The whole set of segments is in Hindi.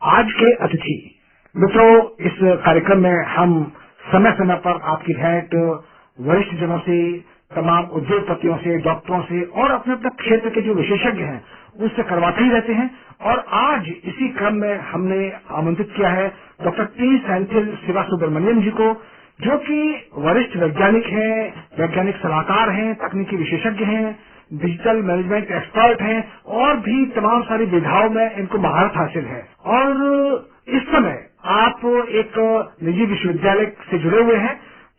आज के अतिथि मित्रों, इस कार्यक्रम में हम समय समय पर आपकी भेंट वरिष्ठ जनों से, तमाम उद्योगपतियों से, डॉक्टरों से और अपने अपने क्षेत्र के जो विशेषज्ञ हैं उससे करवाते ही रहते हैं। और आज इसी क्रम में हमने आमंत्रित किया है डॉक्टर टी सेंथिल शिवा सुब्रमण्यम जी को, जो कि वरिष्ठ वैज्ञानिक हैं, वैज्ञानिक सलाहकार हैं, तकनीकी विशेषज्ञ हैं, डिजिटल मैनेजमेंट एक्सपर्ट हैं और भी तमाम सारी विधाओं में इनको महारत हासिल है। और इस समय आप एक निजी विश्वविद्यालय से जुड़े हुए हैं।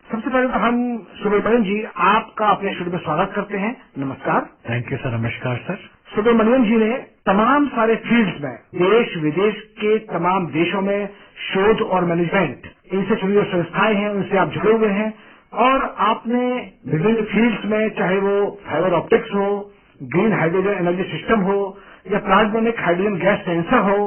सबसे पहले तो हम सुब्रमण्यम जी आपका अपने स्टूडियो में स्वागत करते हैं। नमस्कार। Thank you sir. नमस्कार सर। सुब्रमण्यम जी ने तमाम सारे फील्ड्स में देश विदेश के तमाम देशों में शोध और मैनेजमेंट, इनसे जुड़ी जो संस्थाएं हैं उनसे आप जुड़े हुए हैं और आपने विभिन्न फील्ड्स में, चाहे वो फाइबर ऑप्टिक्स हो, ग्रीन हाइड्रोजन एनर्जी सिस्टम हो या प्लाज्मोनिक हाइड्रोजन गैस सेंसर हो,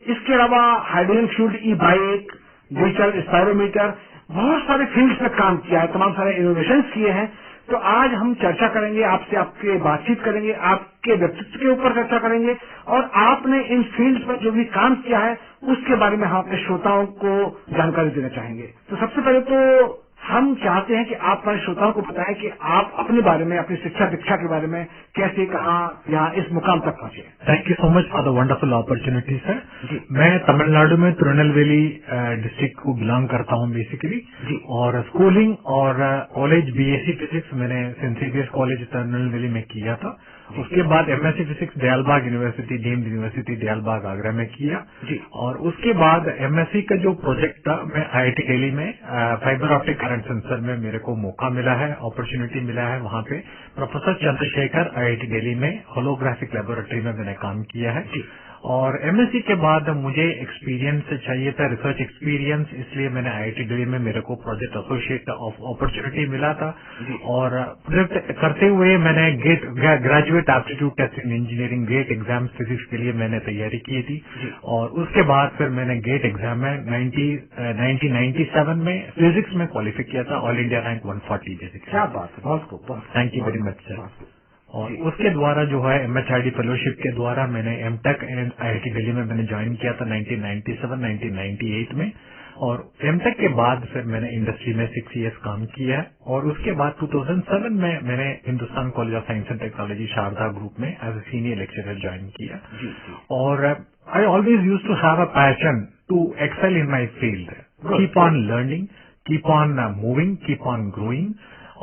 इसके अलावा हाइड्रोजन फ्यूल्ड ई बाइक, डिजिटल स्पायरोमीटर, बहुत सारे फील्ड्स में काम किया है, तमाम सारे इनोवेशंस किए हैं। तो आज हम चर्चा करेंगे आपसे, आपके बातचीत करेंगे, आपके व्यक्तित्व के ऊपर चर्चा करेंगे और आपने इन फील्ड्स पर जो भी काम किया है उसके बारे में हम अपने श्रोताओं को जानकारी देना चाहेंगे। तो सबसे पहले तो हम चाहते हैं कि आप हमारे श्रोताओं को बताएं कि आप अपने बारे में, अपनी शिक्षा दीक्षा के बारे में कैसे, कहाँ, यहाँ इस मुकाम तक पहुंचे। Thank you so much for the wonderful opportunity sir. मैं तमिलनाडु में तिरुनेलवेली डिस्ट्रिक्ट को बिलोंग करता हूँ बेसिकली, और स्कूलिंग और कॉलेज बीएससी फिजिक्स मैंने सेंट जेवियर्स कॉलेज तिरुनेलवेली में किया था। उसके बाद MSc physics Dayalbagh university, deemed university Dayalbagh Agra में किया और उसके बाद एमएससी का जो प्रोजेक्ट था मैं आईआईटी दिल्ली में फाइबर ऑप्टिक करंट सेंसर में मेरे को मौका मिला है, अपॉर्चुनिटी मिला है। वहाँ पे प्रोफेसर चंद्रशेखर आईआईटी दिल्ली में होलोग्राफिक लेबोरेटरी में मैंने काम किया है। और एमएससी के बाद मुझे एक्सपीरियंस चाहिए था, रिसर्च एक्सपीरियंस, इसलिए मैंने आईआईटी दिल्ली में मेरे को प्रोजेक्ट एसोसिएट अपॉर्चुनिटी मिला था। और प्रोजेक्ट करते हुए मैंने GATE graduate aptitude test in engineering GATE exam physics के लिए मैंने तैयारी की थी। और उसके बाद फिर मैंने गेट एग्जाम में 1997 में फिजिक्स में क्वालिफाई किया था, ऑल इंडिया रैंक 140 बेसिकली। क्या बात है, बहुत खूब। Thank you very much sir. और उसके द्वारा जो है एमएचआरडी फेलोशिप के द्वारा मैंने एमटेक एंड आईआईटी दिल्ली में मैंने ज्वाइन किया था 1997-1998 में। और एमटेक के बाद फिर मैंने इंडस्ट्री में 6 इयर्स काम किया है। और उसके बाद 2007 में मैंने Hindustan college of science and technology Sharda group में as a senior lecturer join किया। और I always use to have a passion to excel in my field, keep on learning, keep on moving, keep on growing.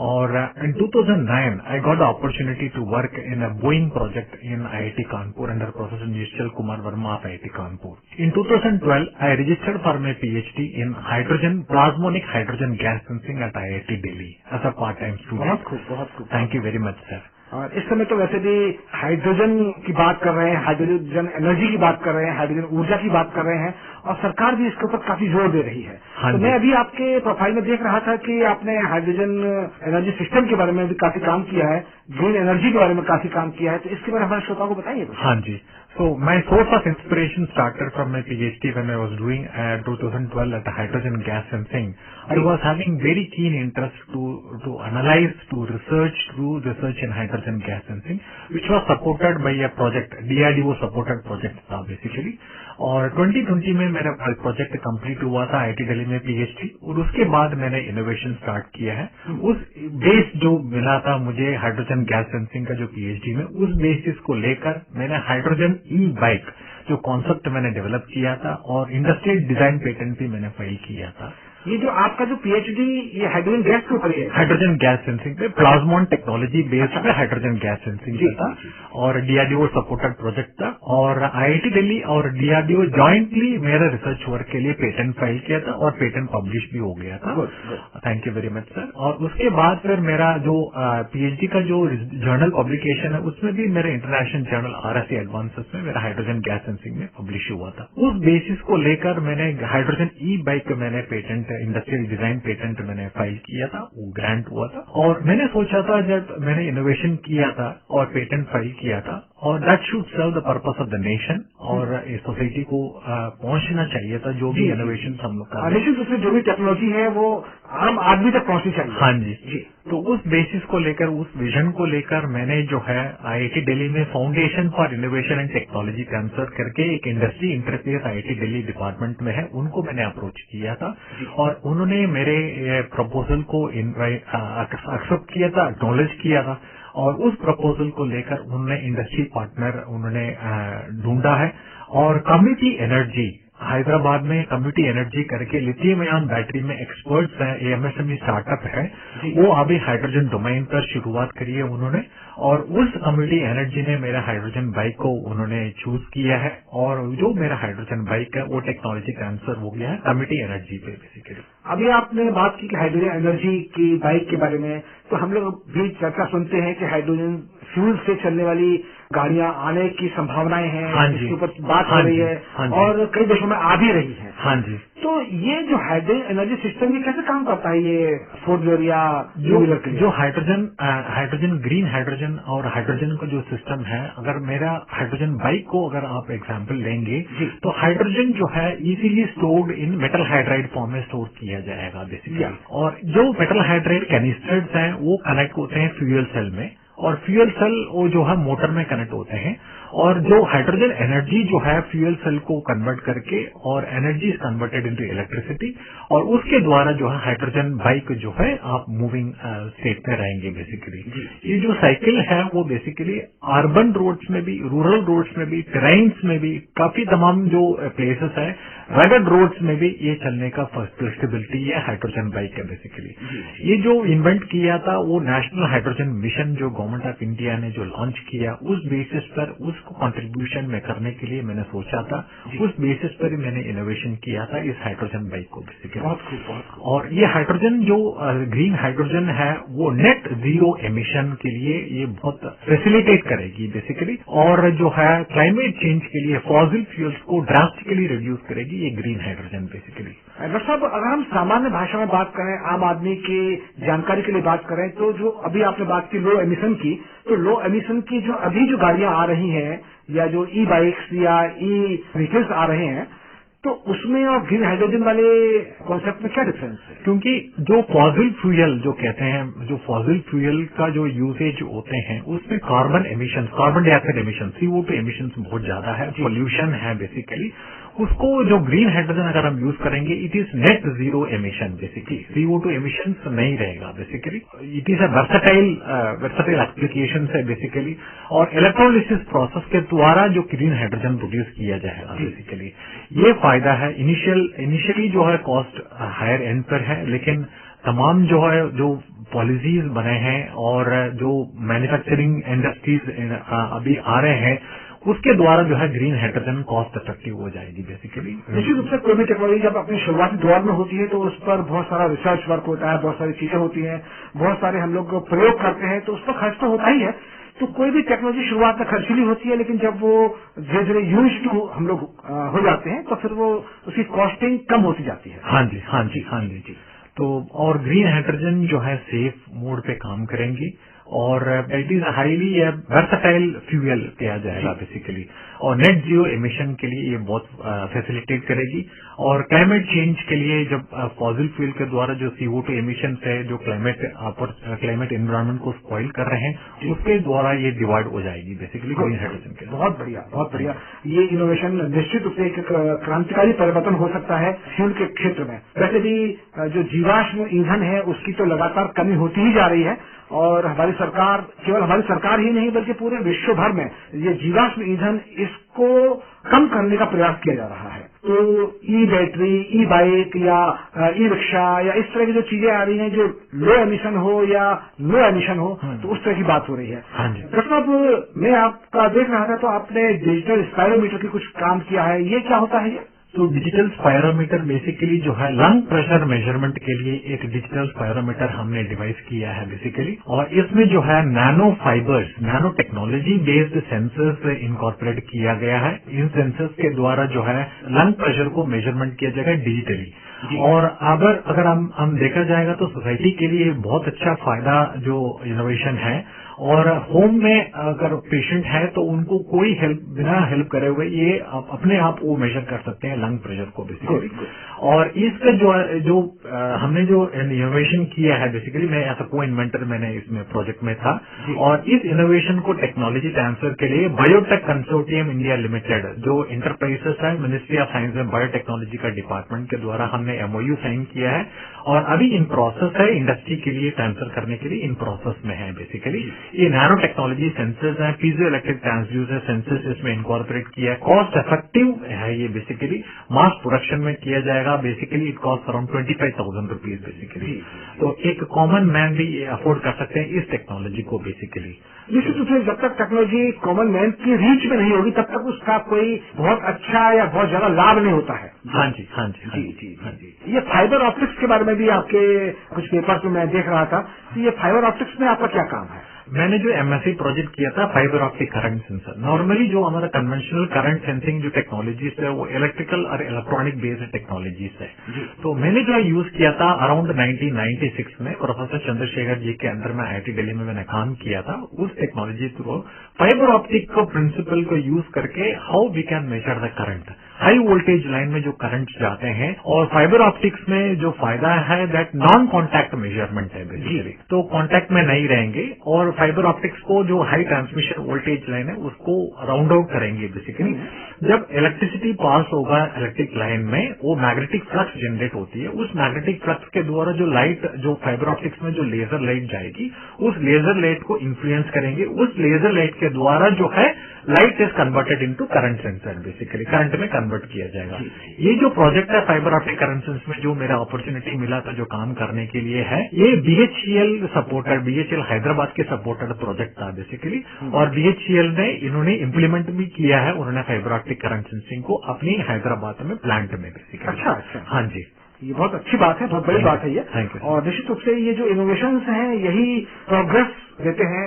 और in 2009, I got the opportunity to work in a Boeing project in IIT Kanpur under Professor Nishchal Kumar Verma of IIT Kanpur. In 2012, I registered for my PhD in plasmonic hydrogen gas sensing at IIT Delhi as a part-time student. बहुत खूब, बहुत खूब। Thank you very much, sir. और इस समय तो वैसे भी हाइड्रोजन की बात कर रहे हैं, हाइड्रोजन एनर्जी की बात कर रहे हैं, हाइड्रोजन ऊर्जा की बात कर रहे हैं और सरकार भी इसके ऊपर काफी जोर दे रही है। तो मैं अभी आपके प्रोफाइल में देख रहा था कि आपने हाइड्रोजन एनर्जी सिस्टम के बारे में भी काफी काम किया है, ग्रीन एनर्जी के बारे में काफी काम किया है, तो इसके बारे में हमारे श्रोताओं को बताइए। हाँ जी। So my source of inspiration started from my PhD when I was doing 2012 at hydrogen gas sensing. I was having very keen interest to analyze, to research, do research in hydrogen gas sensing, which was supported by a project, DRDO supported project था basically. और 2020 में मेरा प्रोजेक्ट कंप्लीट हुआ था आईआईटी दिल्ली में पीएचडी, और उसके बाद मैंने इनोवेशन स्टार्ट किया है। उस बेस जो मिला था मुझे हाइड्रोजन गैस सेंसिंग का जो पीएचडी में, उस बेसिस को लेकर मैंने हाइड्रोजन ई बाइक जो कॉन्सेप्ट मैंने डेवलप किया था और इंडस्ट्रियल डिजाइन पेटेंट भी मैंने फाइल किया था। ये जो आपका जो पीएचडी ये हाइड्रोजन गैस के ऊपर है, हाइड्रोजन गैस सेंसिंग पे प्लाज्मोन टेक्नोलॉजी बेस्ड पे हाइड्रोजन गैस सेंसिंग था और डीआरडीओ सपोर्टेड प्रोजेक्ट था। और आईआईटी दिल्ली और डीआरडीओ जॉइंटली मेरा रिसर्च वर्क के लिए पेटेंट फाइल किया था और पेटेंट पब्लिश भी हो गया था। Thank you very much sir. और उसके बाद फिर मेरा जो पीएचडी का जो जर्नल पब्लिकेशन है उसमें भी मेरे इंटरनेशनल जर्नल आरएससी एडवांसेस में मेरा हाइड्रोजन गैस सेंसिंग में पब्लिश हुआ था। उस बेसिस को लेकर मैंने हाइड्रोजन ई बाइक मैंने पेटेंट, इंडस्ट्रियल डिजाइन पेटेंट मैंने फाइल किया था, वो ग्रांट हुआ था। और मैंने सोचा था जब मैंने इनोवेशन किया था और पेटेंट फाइल किया था और that should serve the purpose of the nation और इस सोसाइटी को पहुंचना चाहिए था जो भी इनोवेशन हम लोग कर रहे हैं। निश्चित रूप से जो भी टेक्नोलॉजी है वो आम आदमी तक पहुंचनी चाहिए। हाँ जी। तो उस बेसिस को लेकर, उस विजन को लेकर मैंने जो है IIT दिल्ली में foundation for innovation and technology cancer करके एक industry interface IIT Delhi department में है, उनको मैंने अप्रोच किया था और उन्होंने मेरे प्रपोजल को एक्सेप्ट किया था, एक्नॉलेज किया था और उस प्रपोजल को लेकर उन्होंने इंडस्ट्री पार्टनर उन्होंने ढूंढा है और कम्युनिटी एनर्जी हैदराबाद में कम्युनिटी एनर्जी करके लिथियम आयन बैटरी में एक्सपर्ट्स हैं, AMSME स्टार्टअप है, वो अभी हाइड्रोजन डोमेन पर शुरुआत करी है उन्होंने और उस कम्युनिटी एनर्जी ने मेरा हाइड्रोजन बाइक को उन्होंने चूज किया है और जो मेरा हाइड्रोजन बाइक है वो टेक्नोलॉजी का आंसर हो गया है कम्युनिटी एनर्जी पे बेसिकली। अभी आपने बात की कि हाइड्रोजन एनर्जी की बाइक के बारे में, तो हम लोग भी चर्चा सुनते हैं कि हाइड्रोजन फ्यूल से चलने वाली गाड़ियां आने की संभावनाएं हैं, इसके ऊपर बात हो रही है और कई देशों में आ भी रही है। हाँ जी। तो ये जो हाइड्रोजन एनर्जी सिस्टम ये कैसे काम करता है ये फोर व्हीलर या टू व्हीलर के लिए? जो हाइड्रोजन ग्रीन हाइड्रोजन और हाइड्रोजन का जो सिस्टम है, अगर मेरा हाइड्रोजन बाइक को अगर आप एग्जांपल लेंगे तो हाइड्रोजन जो है easily stored in metal hydride form में स्टोर किया जाएगा बेसिकली और जो मेटल हाइड्राइड कैनिस्टर्स हैं वो कनेक्ट होते हैं फ्यूल सेल में और फ्यूल सेल वो जो है मोटर में कनेक्ट होते हैं और जो हाइड्रोजन एनर्जी जो है फ्यूल सेल को कन्वर्ट करके और energy is converted into electricity और उसके द्वारा जो है हाइड्रोजन बाइक जो है आप मूविंग स्टेट में रहेंगे बेसिकली। ये जो साइकिल है वो बेसिकली अर्बन रोड्स में भी, रूरल रोड्स में भी, टेरेन्स में भी, काफी तमाम जो प्लेसेस है रगड रोड्स में भी ये चलने का फ्लेक्सिबिलिटी है हाइड्रोजन बाइक है बेसिकली। ये जो इन्वेंट किया था वो नेशनल हाइड्रोजन मिशन जो गवर्नमेंट ऑफ इंडिया ने जो लॉन्च किया उस बेसिस पर उसको कंट्रीब्यूशन में करने के लिए मैंने सोचा था, उस बेसिस पर ही मैंने इनोवेशन किया था इस हाइड्रोजन बाइक को बेसिकली। बहुत खूब। और ये हाइड्रोजन जो ग्रीन हाइड्रोजन है वो नेट जीरो एमिशन के लिए ये बहुत फैसिलिटेट करेगी बेसिकली और जो है क्लाइमेट चेंज के लिए फॉसिल फ्यूल्स को ड्रास्टिकली रिड्यूस करेगी ये ग्रीन हाइड्रोजन बेसिकली। डॉक्टर साहब, अगर हम सामान्य भाषा में बात करें, आम आदमी की जानकारी के लिए बात करें तो जो अभी आपने बात की लो एमिशन की, तो लो एमिशन की जो अभी जो गाड़ियां आ रही हैं या जो ई बाइक्स या ई व्हीकल्स आ रहे हैं तो उसमें और ग्रीन हाइड्रोजन वाले कॉन्सेप्ट में क्या डिफरेंस है? क्योंकि जो फॉसिल फ्यूल जो कहते हैं, जो फॉसिल फ्यूल का जो यूसेज होते हैं उसमें carbon emission, carbon dioxide emission, CO2 emission बहुत ज्यादा है, पोल्यूशन है बेसिकली। उसको जो ग्रीन हाइड्रोजन अगर हम यूज करेंगे it is net zero emission basically, CO2 emission नहीं रहेगा basically. It is a versatile application है बेसिकली और इलेक्ट्रोलिसिस प्रोसेस के द्वारा जो ग्रीन हाइड्रोजन प्रोड्यूस किया जाएगा बेसिकली, ये फायदा है। इनिशियली जो है कॉस्ट हायर एंड पर है, लेकिन तमाम जो है जो पॉलिसीज बने हैं और जो मैन्युफैक्चरिंग इंडस्ट्रीज अभी आ रहे हैं उसके द्वारा जो है ग्रीन हाइड्रोजन कॉस्ट इफेक्टिव हो जाएगी बेसिकली। निश्चित रूप से कोई भी टेक्नोलॉजी जब अपने शुरुआती दौर में होती है तो उस पर बहुत सारा रिसर्च वर्क होता है, बहुत सारी चीजें होती हैं, बहुत सारे हम लोग प्रयोग करते हैं तो उस पर खर्च तो होता ही है। तो कोई भी टेक्नोलॉजी शुरुआत में खर्चीली होती है, लेकिन जब वो धीरे धीरे यूज टू हम लोग हो जाते हैं तो फिर वो उसकी कॉस्टिंग कम होती जाती है। हाँ जी। तो और ग्रीन हाइड्रोजन जो है सेफ मोड पे काम करेंगी और it is highly versatile fuel किया जाएगा बेसिकली और नेट जीरो एमिशन के लिए ये बहुत फैसिलिटेट करेगी और क्लाइमेट चेंज के लिए जब फॉसिल फ्यूल के द्वारा जो CO2 एमिशन है जो क्लाइमेट एनवायरमेंट को स्पॉइल कर रहे हैं उसके द्वारा ये डिवाइड हो जाएगी बेसिकली ग्रीन हाइड्रोजन के। बहुत बढ़िया। ये इनोवेशन निश्चित रूप से एक क्रांतिकारी परिवर्तन हो सकता है फ्यूल के क्षेत्र में। वैसे भी जो जीवाश्म ईंधन है उसकी तो लगातार कमी होती ही जा रही है और हमारी सरकार, केवल हमारी सरकार ही नहीं बल्कि पूरे विश्व भर में ये जीवाश्म ईंधन इसको कम करने का प्रयास किया जा रहा है। तो ई बैटरी, ई बाइक या ई रिक्शा या इस तरह की जो चीजें आ रही हैं जो लो एमिशन हो या नो एमिशन हो तो उस तरह की बात हो रही है। डॉक्टर साहब, मैं आपका देख रहा था तो आपने डिजिटल स्पायरोमीटर की कुछ काम किया है, ये क्या होता है? ये तो डिजिटल स्पायरोमीटर बेसिकली जो है लंग प्रेशर मेजरमेंट के लिए एक डिजिटल स्पायरोमीटर हमने डिवाइस किया है बेसिकली और इसमें जो है nano fibres, nano technology based sensors incorporate किया गया है। इन सेंसर्स के द्वारा जो है लंग प्रेशर को मेजरमेंट किया जाएगा डिजिटली और अगर हम देखा जाएगा तो सोसाइटी के लिए बहुत अच्छा फायदा जो इनोवेशन है और होम में अगर पेशेंट है तो उनको कोई हेल्प, बिना हेल्प करे हुए ये अपने आप वो मेजर कर सकते हैं लंग प्रेशर को बेसिकली। और इसका जो हमने जो इनोवेशन किया है बेसिकली, मैं एज अ को इन्वेंटर मैंने इसमें प्रोजेक्ट में था, और इस इनोवेशन को टेक्नोलॉजी ट्रांसफर के लिए बायोटेक कंसोर्टियम इंडिया लिमिटेड जो इंटरप्राइजेस है, ministry of science and biotechnology का डिपार्टमेंट के द्वारा हमने एमओयू साइन किया है, और अभी इन प्रोसेस है इंडस्ट्री के लिए ट्रांसफर करने के लिए इन प्रोसेस में है बेसिकली। ये नैनो टेक्नोलॉजी सेंसर्स हैं, पीजो इलेक्ट्रिक ट्रांसड्यूसर सेंसर्स इसमें इनकॉर्पोरेट किया है, कॉस्ट इफेक्टिव है ये बेसिकली, मास प्रोडक्शन में किया जाएगा basically, it cost around 25,000 rupees basically. तो एक कॉमन मैन भी अफोर्ड कर सकते हैं इस टेक्नोलॉजी को बेसिकली। निश्चित रूप से जब तक टेक्नोलॉजी कॉमन मैन की रीच में नहीं होगी तब तक उसका कोई बहुत अच्छा या बहुत ज्यादा लाभ नहीं होता है। हाँ जी, हाँ जी, जी जी हाँ जी। ये फाइबर ऑप्टिक्स के बारे में भी आपके कुछ पेपर्स में मैं देख रहा था, तो ये फाइबर ऑप्टिक्स में आपका क्या काम है? मैंने जो एमएससी प्रोजेक्ट किया था fibre optic current sensor. Normally जो हमारा कन्वेंशनल करंट सेंसिंग जो टेक्नोलॉजीज है वो इलेक्ट्रिकल और इलेक्ट्रॉनिक बेस्ड टेक्नोलॉजीज है। तो मैंने जो यूज किया था अराउंड 1996 में प्रोफेसर चंद्रशेखर जी के अंडर में आईआईटी दिल्ली में मैंने काम किया था, उस टेक्नोलॉजी थ्रू फाइबर ऑप्टिक को प्रिंसिपल को यूज करके how we can measure the current, high voltage line में जो करंट जाते हैं, और फाइबर ऑप्टिक्स में जो फायदा है दैट नॉन कॉन्टैक्ट मेजरमेंट है बेसिकली, तो कॉन्टैक्ट में नहीं रहेंगे, और फाइबर ऑप्टिक्स को जो हाई ट्रांसमिशन वोल्टेज लाइन है उसको राउंड आउट करेंगे बेसिकली। जब इलेक्ट्रिसिटी पास होगा इलेक्ट्रिक लाइन में, वो मैग्नेटिक फ्लक्स जनरेट होती है, उस मैग्नेटिक फ्लक्स के द्वारा जो लाइट, जो फाइबर ऑप्टिक्स में जो लेजर लाइट जाएगी, उस लेजर लाइट को इन्फ्लुएंस करेंगे, उस लेजर लाइट के द्वारा जो है light is converted into current sensor basically, current में कन्वर्ट किया जाएगा। ये जो प्रोजेक्ट है फाइबर ऑप्टिक करंट सेंसर में जो मेरा अपॉर्चुनिटी मिला था जो काम करने के लिए है, ये बीएचईएल सपोर्टेड, बीएचईएल हैदराबाद के सपोर्टेड प्रोजेक्ट था बेसिकली, और बीएचईएल ने इन्होंने इम्प्लीमेंट भी किया है, उन्होंने फाइबर ऑप्टिक करंट सेंसिंग को अपनी हैदराबाद में प्लांट में बेसिकली। अच्छा अच्छा, हाँ जी, ये बहुत अच्छी बात है, बहुत बड़ी बात है ये। और निश्चित रूप से ये जो इनोवेशंस हैं यही प्रोग्रेस देते हैं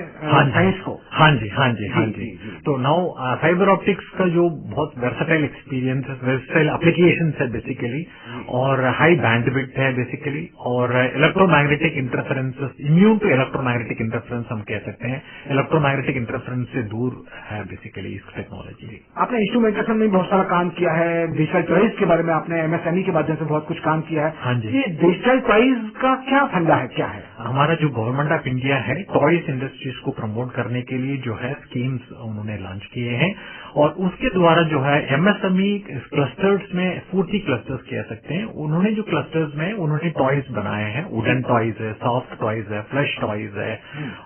साइंस को। हाँ जी, हाँ जी, हाँ जी। तो नाउ फाइबर ऑप्टिक्स का जो बहुत वर्सेटाइल एक्सपीरियंस है, वर्सेटाइल एप्लीकेशन है बेसिकली, और हाई बैंडविड्थ है बेसिकली, और electromagnetic interferences, immune to electromagnetic interference हम कह सकते हैं, इलेक्ट्रोमैग्नेटिक इंटरफेरेंस से दूर है बेसिकली इस टेक्नोलॉजी। आपने इंस्ट्रूमेंटेशन में बहुत सारा काम किया है, डिजिटल टॉयज के बारे में आपने एमएसएमई के माध्यम से बहुत कुछ काम किया है। हाँ जी। ये डिजिटल टॉयज का क्या फंडा है, क्या है? हमारा जो गवर्नमेंट ऑफ इंडिया है टॉयज इंडस्ट्रीज को प्रमोट करने के लिए जो है स्कीम्स उन्होंने लॉन्च किए हैं, और उसके द्वारा जो है एमएसएमई क्लस्टर्स में 40 क्लस्टर्स कह सकते हैं, उन्होंने जो क्लस्टर्स में उन्होंने टॉयज बनाए हैं, वुडन टॉयज है, सॉफ्ट टॉयज है, फ्लश टॉयज है,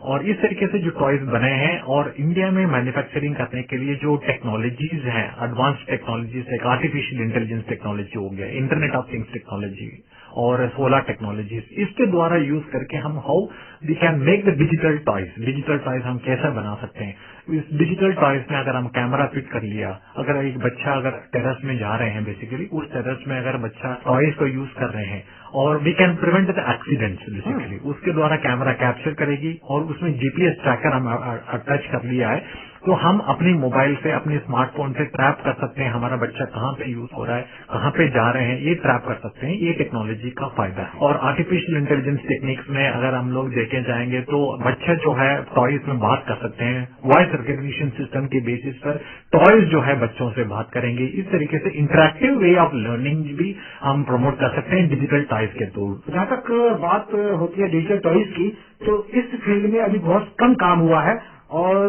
और इस तरीके से जो टॉयज बने हैं, और इंडिया में मैन्युफैक्चरिंग करने के लिए जो टेक्नोलॉजीज हैं, एडवांस टेक्नोलॉजीज है, आर्टिफिशियल इंटेलिजेंस टेक्नोलॉजी हो गया, इंटरनेट ऑफ थिंग्स टेक्नोलॉजी और सोलर टेक्नोलॉजीज, इसके द्वारा यूज करके हम how we can make the digital toys, digital toys हम कैसे बना सकते हैं। इस डिजिटल टॉयज में अगर हम कैमरा फिट कर लिया, अगर एक बच्चा अगर टेरेस में जा रहे हैं बेसिकली, उस टेरेस में अगर बच्चा टॉयज को यूज कर रहे हैं, और we can prevent the accidents basically, उसके द्वारा कैमरा कैप्चर करेगी, और उसमें जीपीएस ट्रैकर हम अटैच कर लिया है, तो हम अपनी मोबाइल से, अपने स्मार्टफोन से ट्रैप कर सकते हैं हमारा बच्चा कहाँ पे यूज हो रहा है, कहाँ पे जा रहे हैं, ये ट्रैप कर सकते हैं। ये टेक्नोलॉजी का फायदा है। और आर्टिफिशियल इंटेलिजेंस टेक्निक्स में अगर हम लोग देखे जाएंगे तो बच्चे जो है टॉयज में बात कर सकते हैं, वॉइस रिकग्निशन सिस्टम के बेसिस पर टॉयज जो है बच्चों से बात करेंगे। इस तरीके से इंटरेक्टिव वे ऑफ लर्निंग भी हम प्रमोट कर सकते हैं डिजिटल टॉयज के थ्रू। जहाँ तक बात होती है डिजिटल टॉयज की, तो इस फील्ड में अभी बहुत कम काम हुआ है, और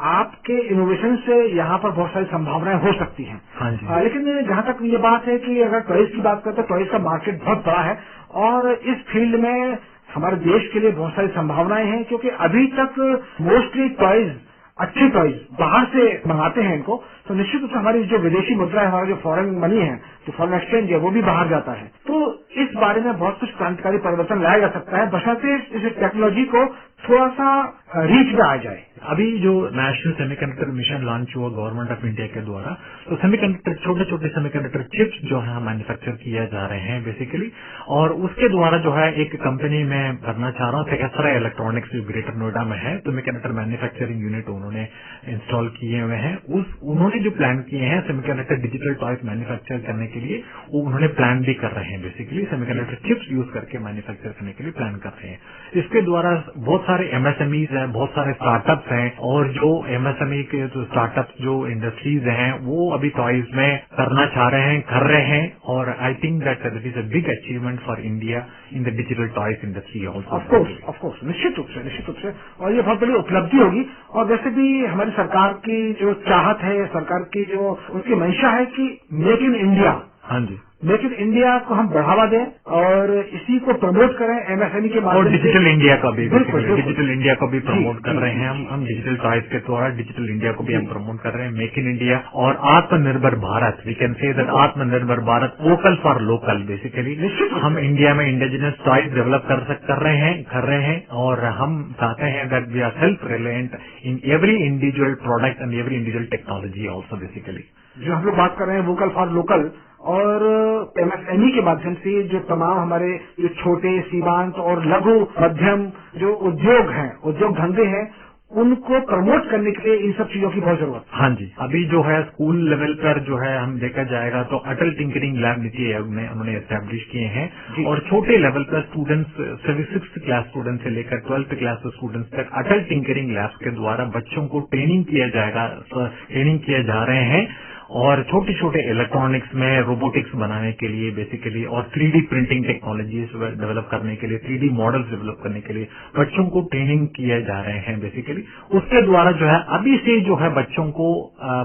आपके इनोवेशन से यहाँ पर बहुत सारी संभावनाएं हो सकती हैं। हाँ जी। लेकिन जहाँ तक ये बात है कि अगर टॉयज की बात करें तो टॉयज का मार्केट बहुत बड़ा है, और इस फील्ड में हमारे देश के लिए बहुत सारी संभावनाएं हैं, क्योंकि अभी तक मोस्टली टॉयज, अच्छी टॉयज बाहर से मंगाते हैं इनको, तो निश्चित रूप से हमारी जो विदेशी मुद्रा है, हमारा जो फॉरेन मनी है, जो फॉरेन एक्सचेंज है, वो भी बाहर जाता है। तो इस बारे में बहुत कुछ क्रांतिकारी परिवर्तन लाया जा सकता है, बशर्ते इस टेक्नोलॉजी को थोड़ा सा रीच में आ जाए, अभी जो नेशनल सेमीकंडक्टर मिशन लॉन्च हुआ गवर्नमेंट ऑफ इंडिया के द्वारा, तो सेमीकंडक्टर छोटे छोटे सेमीकंडक्टर चिप्स जो है मैन्युफैक्चर किया जा रहे हैं बेसिकली, और उसके द्वारा जो है एक कंपनी में करना चाह रहा हूँ, टेक्सरा इलेक्ट्रॉनिक्स जो ग्रेटर नोएडा में है, तो सेमीकंडक्टर मैन्युफैक्चरिंग यूनिट उन्होंने इंस्टॉल किए हुए हैं। उन्होंने जो प्लान किए हैं सेमीकंडक्टर डिजिटल टॉयज मैन्युफैक्चर करने के लिए, वो उन्होंने प्लान भी कर रहे हैं बेसिकली, सेमीकंडक्टर चिप्स यूज करके मैन्युफैक्चर करने के लिए प्लान कर रहे हैं। इसके द्वारा बहुत सारे एमएसएमईज हैं, बहुत सारे स्टार्टअप्स हैं, और जो एमएसएमई के जो स्टार्टअप्स जो इंडस्ट्रीज हैं वो अभी टॉयज में करना चाह रहे हैं, कर रहे हैं, और I think that is a big achievement for India in the digital toys industry also. Of course, निश्चित रूप से, और ये बहुत बड़ी उपलब्धि होगी। और वैसे भी हमारी सरकार की जो चाहत है, सरकार की जो उनकी मंशा है कि मेक इन इंडिया, हाँ जी, मेक इन इंडिया को हम बढ़ावा दें और इसी को प्रमोट करें एमएसएमई के माध्यम और से। डिजिटल इंडिया का भी, डिजिटल इंडिया को भी प्रमोट कर रहे हैं हम डिजिटल टॉयज के द्वारा डिजिटल इंडिया को भी हम प्रमोट कर रहे हैं, मेक इन इंडिया और Atmanirbhar Bharat. We can say that Atmanirbhar Bharat, vocal for local basically. हम इंडिया में इंडिजिनस टॉयज डेवलप कर रहे हैं और हम चाहते हैं that we are self reliant in every individual product and every individual technology also basically. जो हम लोग बात कर रहे हैं वोकल फॉर लोकल और एमएसएमई के माध्यम से जो तमाम हमारे जो छोटे सीमांत और लघु मध्यम जो उद्योग हैं, उद्योग धंधे हैं, उनको प्रमोट करने के लिए इन सब चीजों की बहुत जरूरत है। हाँ जी, अभी जो है स्कूल लेवल पर जो है हम देखा जाएगा तो अटल टिंकरिंग लैब नीति आयोग में उन्होंने एस्टैब्लिश किए हैं, और छोटे लेवल पर स्टूडेंट्स 6th क्लास स्टूडेंट से लेकर 12th क्लास स्टूडेंट्स तक अटल टिंकरिंग लैब के द्वारा बच्चों को ट्रेनिंग किया जा रहे हैं, और छोटे छोटे इलेक्ट्रॉनिक्स में रोबोटिक्स बनाने के लिए बेसिकली, और 3D प्रिंटिंग टेक्नोलॉजीज डेवलप करने के लिए, 3D मॉडल्स डेवलप करने के लिए बच्चों को ट्रेनिंग किए जा रहे हैं बेसिकली। उसके द्वारा जो है अभी से जो है बच्चों को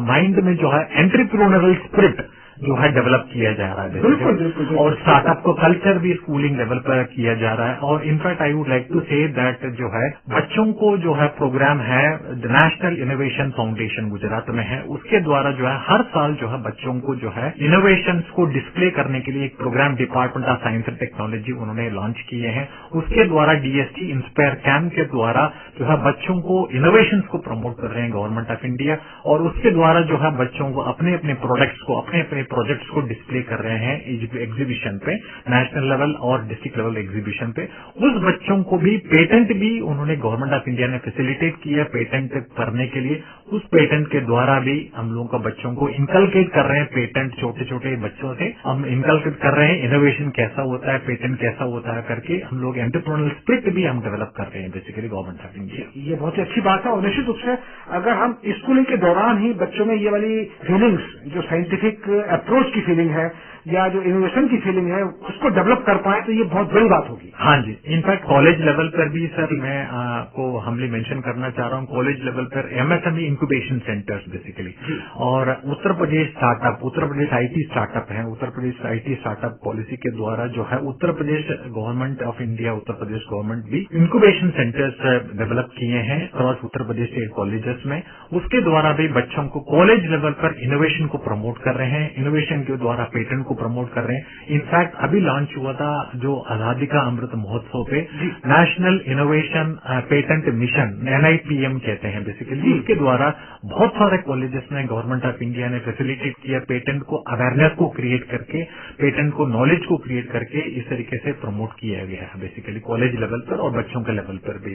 माइंड में जो है एंटरप्रेन्योरियल स्पिरिट जो है डेवलप किया जा रहा है बिल्कुल, और स्टार्टअप को कल्चर भी स्कूलिंग लेवल पर किया जा रहा है। और in fact I would like to say that जो है बच्चों को जो है प्रोग्राम है नेशनल इनोवेशन फाउंडेशन गुजरात में है, उसके द्वारा जो है हर साल जो है बच्चों को जो है इनोवेशंस को डिस्प्ले करने के लिए एक program department of science and technology उन्होंने लॉन्च किए हैं। उसके द्वारा डीएसटी इंस्पायर कैम्प के द्वारा जो है बच्चों को इनोवेशंस को प्रमोट कर रहे हैं गवर्नमेंट ऑफ इंडिया, और उसके द्वारा जो है बच्चों को अपने अपने प्रोडक्ट्स को, अपने अपने प्रोजेक्ट्स को डिस्प्ले कर रहे हैं एग्जीबिशन पे, नेशनल लेवल और डिस्ट्रिक्ट लेवल एग्जीबिशन पे। उस बच्चों को भी पेटेंट भी उन्होंने गवर्नमेंट ऑफ इंडिया ने फैसिलिटेट किया पेटेंट करने के लिए। उस पेटेंट के द्वारा भी हम लोगों का बच्चों को इनकलकेट कर रहे हैं, पेटेंट छोटे छोटे बच्चों से हम इनकलकेट कर रहे हैं, इनोवेशन कैसा होता है, पेटेंट कैसा होता है करके हम लोग एंटरप्रेन्योरियल स्पिरिट भी हम डेवलप कर रहे हैं बेसिकली गवर्नमेंट ऑफ इंडिया। ये बहुत ही अच्छी बात है, और निश्चित रूप से अगर हम स्कूलिंग के दौरान ही बच्चों में ये वाली फीलिंग्स, जो साइंटिफिक अप्रोच की फीलिंग है या जो इनोवेशन की फीलिंग है, उसको डेवलप कर पाए तो ये बहुत बड़ी बात होगी। हाँ जी, इनफैक्ट कॉलेज लेवल पर भी सर मैं आपको हमली मेंशन करना चाह रहा हूँ, कॉलेज लेवल पर एमएसएमई इंक्यूबेशन सेंटर्स बेसिकली, और Uttar Pradesh startup, Uttar Pradesh IT startup है, Uttar Pradesh IT startup policy के द्वारा जो है Uttar Pradesh government of India, Uttar Pradesh government भी इंक्यूबेशन सेंटर्स डेवलप किए हैं across Uttar Pradesh state colleges में। उसके द्वारा भी बच्चों को कॉलेज लेवल पर इनोवेशन को प्रमोट कर रहे हैं, इनोवेशन के द्वारा पेटेंट को प्रमोट कर रहे हैं। इनफैक्ट अभी लॉन्च हुआ था जो आजादी का अमृत महोत्सव पे national innovation patent mission, NIPM कहते हैं बेसिकली, इसके द्वारा बहुत सारे कॉलेजेस में गवर्नमेंट ऑफ इंडिया ने फैसिलिटेट किया पेटेंट को, अवेयरनेस को क्रिएट करके, पेटेंट को, नॉलेज को क्रिएट करके इस तरीके से प्रमोट किया गया है बेसिकली कॉलेज लेवल पर और बच्चों के लेवल पर भी।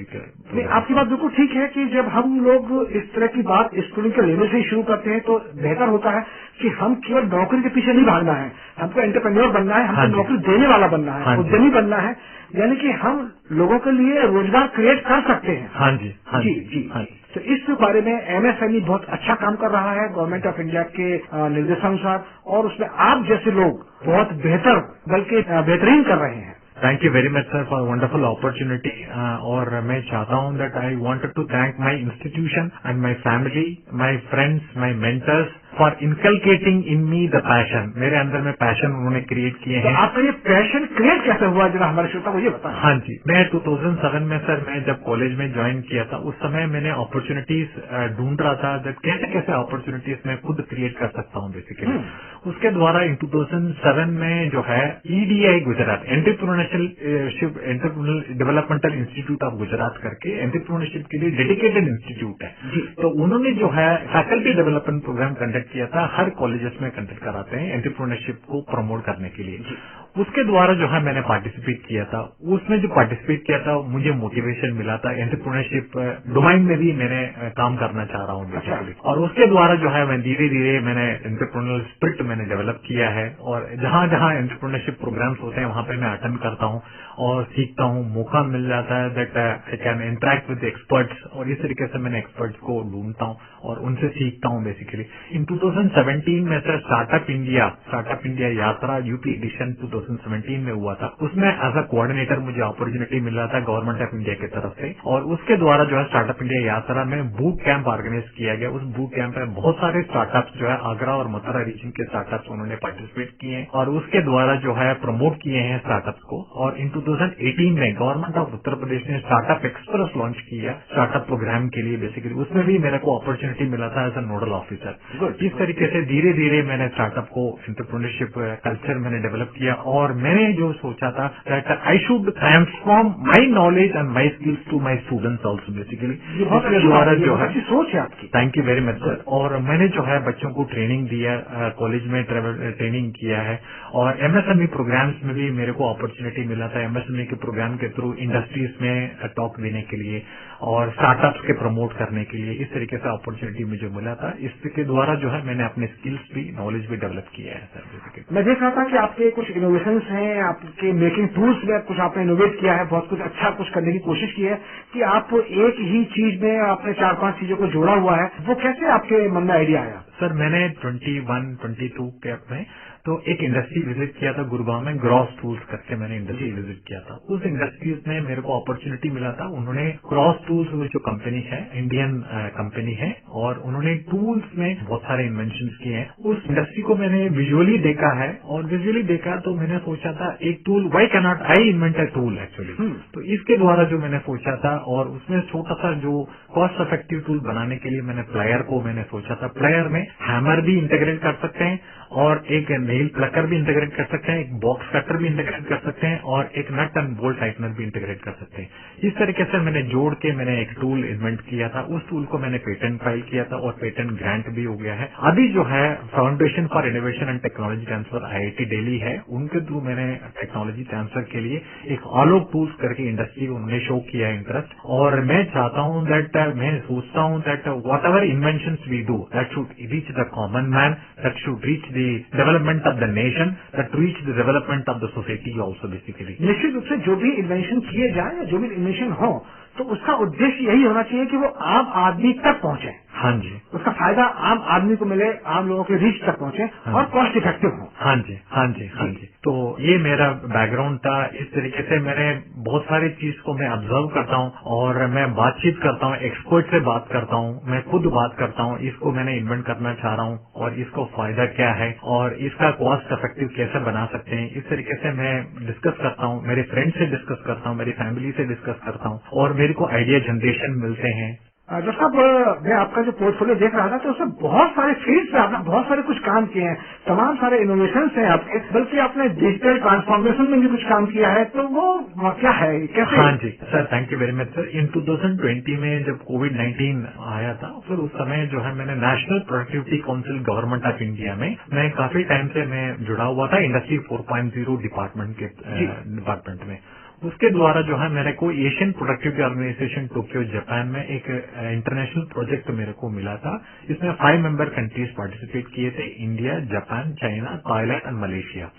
आपकी बात बिल्कुल ठीक है कि जब हम लोग इस तरह की बात स्कूलिंग के लेवल से ही शुरू करते हैं तो बेहतर होता है कि हम केवल नौकरी के पीछे नहीं भागना है, हमको एंटरप्रेन्योर बनना है, हमको नौकरी देने वाला बनना है, उद्यमी बनना है, यानी कि हम लोगों के लिए रोजगार क्रिएट कर सकते हैं। हाँ जी, हाँ जी, जी, जी। तो इस बारे में एमएसएमई बहुत अच्छा काम कर रहा है गवर्नमेंट ऑफ इंडिया के निर्देशानुसार, और उसमें आप जैसे लोग बहुत बेहतर बल्कि बेहतरीन कर रहे हैं। Thank you very much sir for wonderful opportunity, और मैं चाहता हूं that I wanted to thank my institution and my family, my friends, my mentors for inculcating in me the passion, मेरे अंदर में पैशन उन्होंने क्रिएट किए हैं। तो आपका ये पैशन क्रिएट कैसे हुआ, जरा हमारे श्रोता को ये बताएं। हाँ जी, मैं 2007 में सर मैं जब कॉलेज में ज्वाइन किया था, उस समय मैंने अपॉर्चुनिटीज ढूंढ रहा था, कैसे कैसे अपॉर्चुनिटीज मैं खुद क्रिएट कर सकता हूँ बेसिकली। उसके द्वारा इन 2007 में जो है EDI Gujarat, entrepreneurship developmental institute of Gujarat करके एंटरप्रेन्योरशिप के लिए डेडिकेटेड इंस्टीट्यूट है जी। तो उन्होंने जो है फैकल्टी डेवलपमेंट प्रोग्राम कंडक्ट किया था, हर कॉलेजेस में कंडक्ट कराते हैं एंटरप्रेन्योरशिप को प्रमोट करने के लिए। उसके द्वारा जो है मैंने पार्टिसिपेट किया था, उसमें जो पार्टिसिपेट किया था मुझे मोटिवेशन मिला था, एंटरप्रेन्योरशिप डोमाइन में भी मैंने काम करना चाह रहा हूँ बेसिकली। और उसके द्वारा जो है मैं धीरे धीरे मैंने एंटरप्रेन्योरल स्पिरिट मैंने डेवलप किया है, और जहां जहां एंटरप्रेन्योरशिप प्रोग्राम्स होते हैं वहां पे मैं अटेंड करता हूँ और सीखता हूँ, मौका मिल जाता है that I can interact with experts, और इस तरीके से मैंने एक्सपर्ट्स को ढूंढता हूँ और उनसे सीखता हूँ बेसिकली। इन 2017 में सर स्टार्टअप इंडिया यात्रा यूपी एडिशन 2017 में हुआ था, उसमें एज अ कोऑर्डिनेटर मुझे अपॉर्चुनिटी मिल रहा था गवर्नमेंट ऑफ इंडिया की तरफ से, और उसके द्वारा जो है स्टार्टअप इंडिया यात्रा में बूट कैंप ऑर्गेनाइज किया गया। उस बूट कैंप में बहुत सारे स्टार्टअप्स जो है आगरा और मथुरा रीजन के स्टार्टअप्स उन्होंने पार्टिसिपेट किए हैं और उसके द्वारा जो है प्रमोट किए हैं स्टार्टअप्स को। और इन 2018 में गवर्नमेंट ऑफ उत्तर प्रदेश ने स्टार्टअप एक्सप्रेस लॉन्च किया स्टार्टअप प्रोग्राम के लिए बेसिकली, उसमें भी मेरे को अपॉर्चुनिटी मिला था एज अ नोडल ऑफिसर। इस तरीके से धीरे धीरे मैंने स्टार्टअप को एंटरप्रेन्योरशिप कल्चर मैंने डेवलप किया, और मैंने जो सोचा था that I should transform my knowledge and my skills to my students also basically. इसके द्वारा जो है सोच है आपकी। Thank you very much sir. और मैंने जो है बच्चों को ट्रेनिंग दिया, कॉलेज में ट्रेनिंग किया है, और MSME प्रोग्राम्स में भी मेरे को अपॉर्चुनिटी मिला था MSME के प्रोग्राम के थ्रू इंडस्ट्रीज में टॉक देने के लिए और स्टार्टअप्स के प्रमोट करने के लिए। इस तरीके से अपॉर्चुनिटी मुझे मिला था, इसके द्वारा जो है मैंने अपने स्किल्स भी नॉलेज भी डेवलप किया है सर बेसिकली। मैं देख रहा था कि आपके कुछ इनोवेशंस हैं, आपके मेकिंग टूल्स में कुछ आपने इनोवेट किया है, बहुत कुछ अच्छा कुछ करने की कोशिश की है कि आप एक ही चीज में आपने 4-5 चीजों को जोड़ा हुआ है, वो कैसे आपके मन में आइडिया आया? सर मैंने 21-22 के में तो एक इंडस्ट्री विजिट किया था गुरुग्राम में, ग्रॉस टूल्स करके मैंने इंडस्ट्री विजिट किया था। उस इंडस्ट्रीज में मेरे को अपॉर्चुनिटी मिला था, उन्होंने ग्रॉस टूल्स जो कंपनी है इंडियन कंपनी है, और उन्होंने टूल्स में बहुत सारे इन्वेंशन किए हैं। उस इंडस्ट्री को मैंने विजुअली देखा है, और विजुअली देखा तो मैंने सोचा था एक tool, why can not I invent a tool actually. तो इसके द्वारा जो मैंने सोचा था, और उसमें छोटा सा जो कॉस्ट इफेक्टिव टूल बनाने के लिए मैंने प्लायर को मैंने सोचा था। प्लायर में हैमर भी इंटीग्रेट कर सकते हैं, और एक नेल प्लकर भी इंटीग्रेट कर सकते हैं, एक बॉक्स कटर भी इंटीग्रेट कर सकते हैं, और एक नट एंड बोल्ट टाइटनर भी इंटीग्रेट कर सकते हैं। इस तरीके से मैंने जोड़ के मैंने एक टूल इन्वेंट किया था। उस टूल को मैंने पेटेंट फाइल किया था, और पेटेंट ग्रांट भी हो गया है। अभी जो है foundation for innovation and technology transfer IIT Delhi है, उनके थ्रू मैंने टेक्नोलॉजी ट्रांसफर के लिए एक ऑलोक टूल्स करके इंडस्ट्री को उन्होंने शो किया इंटरेस्ट। और मैं चाहता हूं दैट, मैं सोचता हूं that whatever inventions we do that should reach the common man, that should reach the development of the nation, that reach the development of the society also basically. निश्चित रूप से जो भी इन्वेंशन किए जाए या जो भी इन्वेंशन हो, तो उसका उद्देश्य यही होना चाहिए कि वो आम आदमी तक पहुंचे। हाँ जी, उसका फायदा आम आदमी को मिले, आम लोगों के रीच तक पहुंचे, और कॉस्ट इफेक्टिव हो। हाँ जी, हाँ जी, हाँ जी। तो ये मेरा बैकग्राउंड था। इस तरीके से मैंने बहुत सारी चीज को मैं ऑब्जर्व करता हूँ, और मैं बातचीत करता हूँ, एक्सपर्ट से बात करता हूँ, मैं खुद बात करता हूँ, इसको मैंने इन्वेंट करना चाह रहा हूँ, और इसको फायदा क्या है, और इसका कॉस्ट इफेक्टिव कैसे बना सकते हैं। इस तरीके से मैं डिस्कस करता हूँ, मेरे फ्रेंड से डिस्कस करता हूँ, मेरी फैमिली से डिस्कस करता हूँ, और मेरे को आइडिया जनरेशन मिलते हैं। डॉक्टर साहब, मैं आपका जो पोर्टफोलियो देख रहा था तो उसमें बहुत सारे फील्ड्स पे आपने बहुत सारे कुछ काम किए हैं, तमाम सारे इनोवेशंस हैं आपके, बल्कि आपने डिजिटल ट्रांसफॉर्मेशन में भी कुछ काम किया है, तो वो क्या है, कैसे? हाँ जी sir, thank you very much sir. In 2020 में जब कोविड-19 आया था, फिर उस समय जो है मैंने national productivity council government of India में मैं काफी टाइम से मैं जुड़ा हुआ था इंडस्ट्री 4.0 डिपार्टमेंट में। उसके द्वारा जो है मेरे को Asian productivity organisation Tokyo Japan में एक इंटरनेशनल प्रोजेक्ट मेरे को मिला था। इसमें 5 मेंबर कंट्रीज पार्टिसिपेट किए थे, India, Japan, China, Thailand and Malaysia.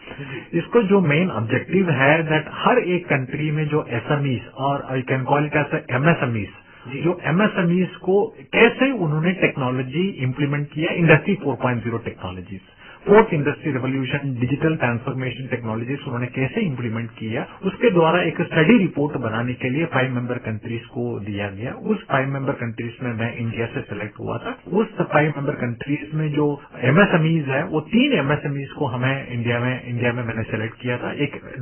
इसको जो मेन ऑब्जेक्टिव है दैट हर एक कंट्री में जो SMEs और I can call it as MSMEs, जो MSMEs को कैसे उन्होंने टेक्नोलॉजी इंप्लीमेंट किया, industry 4.0 technologies fourth industry revolution, digital transformation technologies उन्होंने कैसे इम्प्लीमेंट किया, उसके द्वारा एक स्टडी रिपोर्ट बनाने के लिए 5 मेंबर कंट्रीज को दिया गया। उस 5 मेंबर कंट्रीज में मैं इंडिया से सिलेक्ट हुआ था। उस 5 मेंबर कंट्रीज में जो एमएसएमईज है, वो 3 एमएसएमईज को हमें इंडिया में मैंने सेलेक्ट किया था।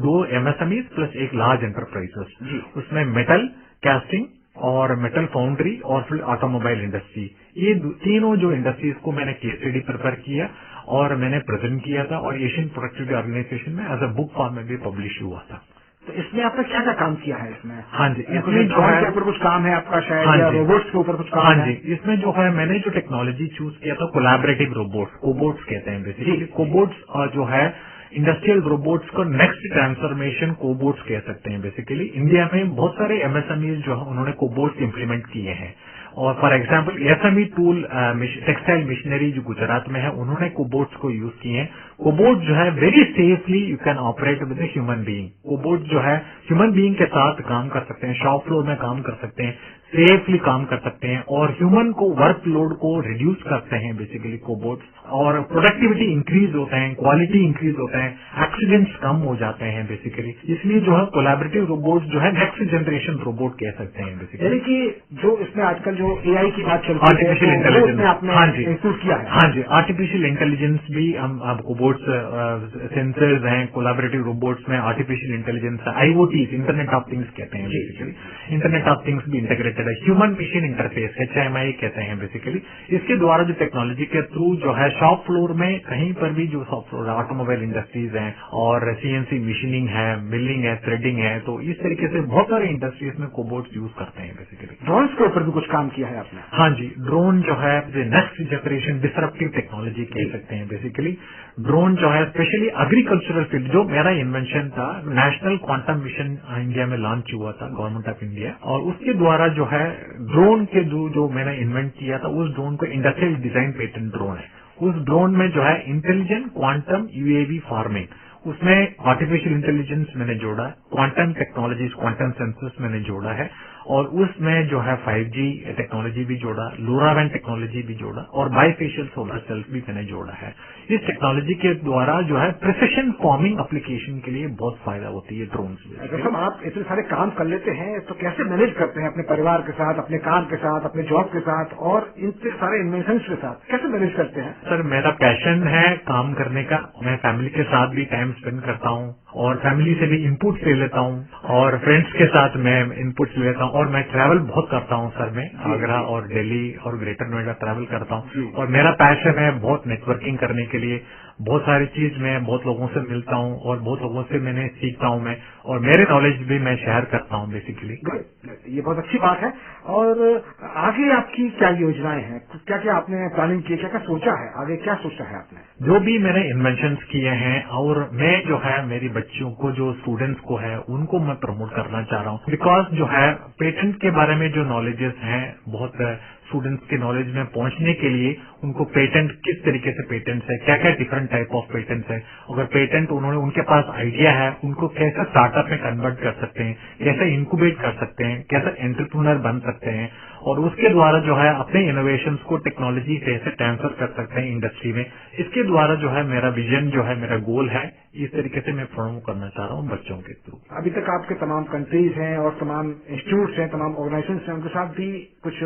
2 एमएसएमईज प्लस एक लार्ज एंटरप्राइजेस। उसमें मेटल कास्टिंग और मेटल फाउंड्री और फिर ऑटोमोबाइल इंडस्ट्री, ये तीनों जो इंडस्ट्रीज को मैंने केस स्टडी प्रिपेयर किया और मैंने प्रेजेंट किया था और एशियन प्रोडक्टिविटी ऑर्गेनाइजेशन में एज अ बुक फॉर्म में भी पब्लिश हुआ था। तो इसमें आपने क्या क्या काम किया है इसमें? हाँ जी, इसमें जो है ऊपर कुछ काम है आपका शायद, या रोबोट्स के ऊपर कुछ काम है? हाँ जी, इसमें जो है मैंने जो टेक्नोलॉजी चूज किया था कोलैबोरेटिव रोबोट्स, कोबोट्स कहते हैं बेसिकली। कोबोट्स जो है इंडस्ट्रियल रोबोट्स को नेक्स्ट ट्रांसफॉर्मेशन कोबोट्स कह सकते हैं बेसिकली। इंडिया में बहुत सारे एमएसएमईज जो है उन्होंने कोबोट्स इंप्लीमेंट किए हैं। और for example SME tool textile machinery जो गुजरात में है, उन्होंने कोबोट्स को यूज किए हैं। कोबोट जो है very safely you can operate with a human being. Cobot जो है ह्यूमन बीइंग के साथ काम कर सकते हैं, शॉप फ्लोर में काम कर सकते हैं, सेफली काम कर सकते हैं और ह्यूमन को वर्कलोड को रिड्यूस करते हैं बेसिकली कोबोट्स। और प्रोडक्टिविटी इंक्रीज होते हैं, क्वालिटी इंक्रीज होते हैं, एक्सीडेंट्स कम हो जाते हैं बेसिकली। इसलिए जो है कोलैबोरेटिव रोबोट जो है नेक्स्ट जनरेशन रोबोट कह सकते हैं बेसिकली। यानी कि जो इसमें आजकल जो एआई की बात चल रही है, आर्टिफिशियल इंटेलिजेंस, आपने इंक्लूड किया है? हाँ जी, आर्टिफिशियल इंटेलिजेंस भी हम कोबोट्स सेंसर्स हैं, कोलैबोरेटिव रोबोट्स में आर्टिफिशियल इंटेलिजेंस है, आईओटी इंटरनेट ऑफ थिंग्स कहते हैं बेसिकली। इंटरनेट ऑफ थिंग्स भी इंटीग्रेटेड है, ह्यूमन मशीन इंटरफेस HMI कहते हैं बेसिकली। इसके द्वारा जो टेक्नोलॉजी के थ्रू जो है शॉप फ्लोर में कहीं पर भी जो शॉप फ्लोर ऑटोमोबाइल इंडस्ट्रीज हैं और CNC मशीनिंग है, मिलिंग है, थ्रेडिंग है, तो इस तरीके से बहुत सारे इंडस्ट्रीज में कोबोट्स यूज करते हैं बेसिकली। ड्रोन्स के ऊपर भी कुछ काम किया है आपने? हाँ जी, ड्रोन जो है नेक्स्ट जनरेशन डिसरप्टिव टेक्नोलॉजी कह सकते हैं बेसिकली। ड्रोन जो है स्पेशली एग्रीकल्चरल फील्ड, जो मेरा इन्वेंशन था, नेशनल क्वांटम मिशन इंडिया में लॉन्च हुआ था गवर्नमेंट ऑफ इंडिया, और उसके द्वारा जो है ड्रोन के जो मैंने इन्वेंट किया था, उस ड्रोन को इंडस्ट्रियल डिजाइन पेटेंट ड्रोन है। उस ड्रोन में जो है इंटेलिजेंट क्वांटम UAV फार्मिंग, उसमें आर्टिफिशियल इंटेलिजेंस मैंने जोड़ा है, क्वांटम टेक्नोलॉजीज, क्वांटम सेंसर्स मैंने जोड़ा है, और उसमें जो है 5G टेक्नोलॉजी भी जोड़ा, लोरावैन टेक्नोलॉजी भी जोड़ा, और बाइफेशियल सोलर सेल्स भी मैंने जोड़ा है। इस टेक्नोलॉजी के द्वारा जो है प्रिसिशन फार्मिंग एप्लीकेशन के लिए बहुत फायदा होती है ड्रोन्स में। अगर आप इतने सारे काम कर लेते हैं तो कैसे मैनेज करते हैं अपने परिवार के साथ, अपने काम के साथ, अपने जॉब के साथ और इतने सारे इन्वेंशन के साथ कैसे मैनेज करते हैं? सर, मेरा पैशन है काम करने का, मैं फैमिली के साथ भी टाइम स्पेंड करता हूँ और फैमिली से भी इनपुट ले लेता हूँ और फ्रेंड्स के साथ मैं इनपुट ले लेता हूँ, और मैं ट्रैवल बहुत करता हूँ सर। मैं आगरा और दिल्ली और ग्रेटर नोएडा ट्रैवल करता हूँ, और मेरा पैशन है बहुत नेटवर्किंग करने के लिए। बहुत सारी चीज मैं बहुत लोगों से मिलता हूँ और बहुत लोगों से मैंने सीखता हूँ मैं, और मेरे नॉलेज भी मैं शेयर करता हूँ बेसिकली। ये बहुत अच्छी बात है। और आगे आपकी क्या योजनाएं हैं? क्या क्या आपने प्लानिंग की, क्या क्या सोचा है, आगे क्या सोचा है आपने? जो भी मैंने इन्वेंशंस किए हैं, और मैं जो है मेरी बच्चियों को, जो स्टूडेंट्स को है, उनको मैं प्रमोट करना चाह रहा हूँ। बिकॉज जो है पेटेंट के बारे में जो नॉलेजेस हैं, बहुत स्टूडेंट्स के नॉलेज में पहुंचने के लिए उनको पेटेंट, किस तरीके से पेटेंट्स है, क्या क्या डिफरेंट टाइप ऑफ पेटेंट्स है, अगर पेटेंट उनके पास आइडिया है, उनको कैसे स्टार्टअप में कन्वर्ट कर सकते हैं, कैसे इंक्यूबेट कर सकते हैं, कैसे एंटरप्रेन्योर बन सकते हैं, और उसके द्वारा जो है अपने इनोवेशंस को टेक्नोलॉजी कैसे ट्रांसफर कर सकते हैं इंडस्ट्री में। इसके द्वारा जो है मेरा विजन, जो है मेरा गोल है, इस तरीके से मैं प्रमोट करना चाह रहा हूँ बच्चों के थ्रू। अभी तक आपके तमाम कंट्रीज हैं और तमाम इंस्टीट्यूट्स हैं, तमाम ऑर्गेनाइजेशन हैं, उनके साथ भी कुछ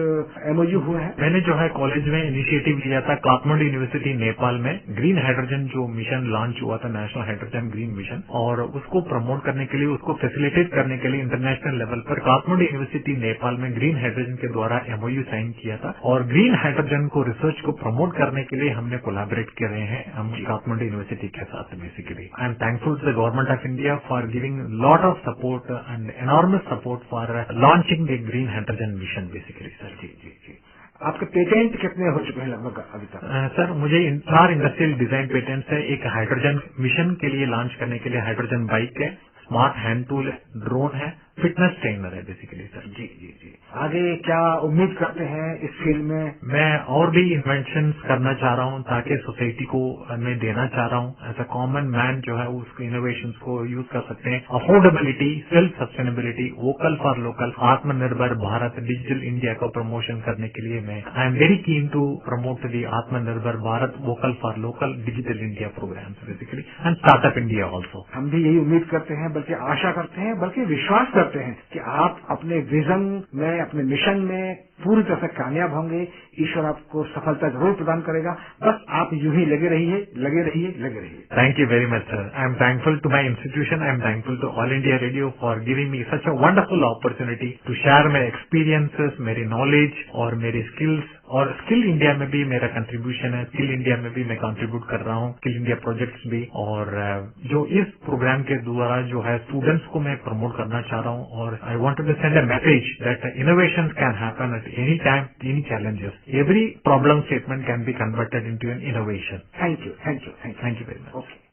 MOU हुए हैं? मैंने जो है कॉलेज में इनिशिएटिव लिया था, काठमांडू यूनिवर्सिटी नेपाल में ग्रीन हाइड्रोजन जो मिशन लॉन्च हुआ था, नेशनल हाइड्रोजन ग्रीन मिशन, और उसको प्रमोट करने के लिए, उसको फैसिलिटेट करने के लिए इंटरनेशनल लेवल पर काठमांडू यूनिवर्सिटी नेपाल में ग्रीन हाइड्रोजन के द्वारा MOU साइन किया था, और ग्रीन हाइड्रोजन को रिसर्च को प्रमोट करने के लिए हमने कोलैबोरेट कर रहे हैं हम काठमांडू यूनिवर्सिटी के साथ basically. I am thankful to the government of India for giving lot of support and enormous support for launching the green hydrogen mission basically sir. जी जी जी। आपके पेटेंट कितने हो चुके हैं लगभग अभी तक? सर, मुझे 4 इंडस्ट्रियल डिजाइन पेटेंट्स है। एक हाइड्रोजन मिशन के लिए लॉन्च करने के लिए हाइड्रोजन बाइक है, स्मार्ट हैंड टूल है, ड्रोन है, फिटनेस ट्रेनर है बेसिकली सर। जी जी जी। आगे क्या उम्मीद करते हैं इस फील्ड में? मैं और भी इन्वेंशंस करना चाह रहा हूँ ताकि सोसाइटी को मैं देना चाह रहा हूँ। एज अ कॉमन मैन जो है उसको इनोवेशंस को यूज कर सकते हैं। Affordability, self sustainability, vocal for local, Atmanirbhar Bharat, digital India को प्रमोशन करने के लिए मैं I am very keen to promote the Atmanirbhar Bharat, vocal for local, digital India programme basically and startup India also. हम भी यही उम्मीद करते हैं, बल्कि आशा करते हैं, बल्कि विश्वास करते हैं कि आप अपने विजन में, अपने मिशन में पूरी तरह से कामयाब होंगे। ईश्वर आपको सफलता जरूर प्रदान करेगा। बस आप यूं ही लगे रहिए, लगे रहिए, लगे रहिए। Thank you very much, sir. I am thankful to my institution. I am thankful to All India Radio for giving me such a wonderful opportunity to share my experiences, मेरी knowledge और मेरी skills। और स्किल इंडिया में भी मेरा कंट्रीब्यूशन है। स्किल इंडिया में भी मैं कंट्रीब्यूट कर रहा हूँ, स्किल इंडिया प्रोजेक्ट्स भी। और जो इस प्रोग्राम के द्वारा जो है स्टूडेंट्स को मैं प्रमोट करना चाह रहा हूँ। और I wanted to send a message that innovation can happen at any time, any challenges. Every problem statement can be converted into an innovation. Thank you, thank you, thank you, thank you very much. Okay.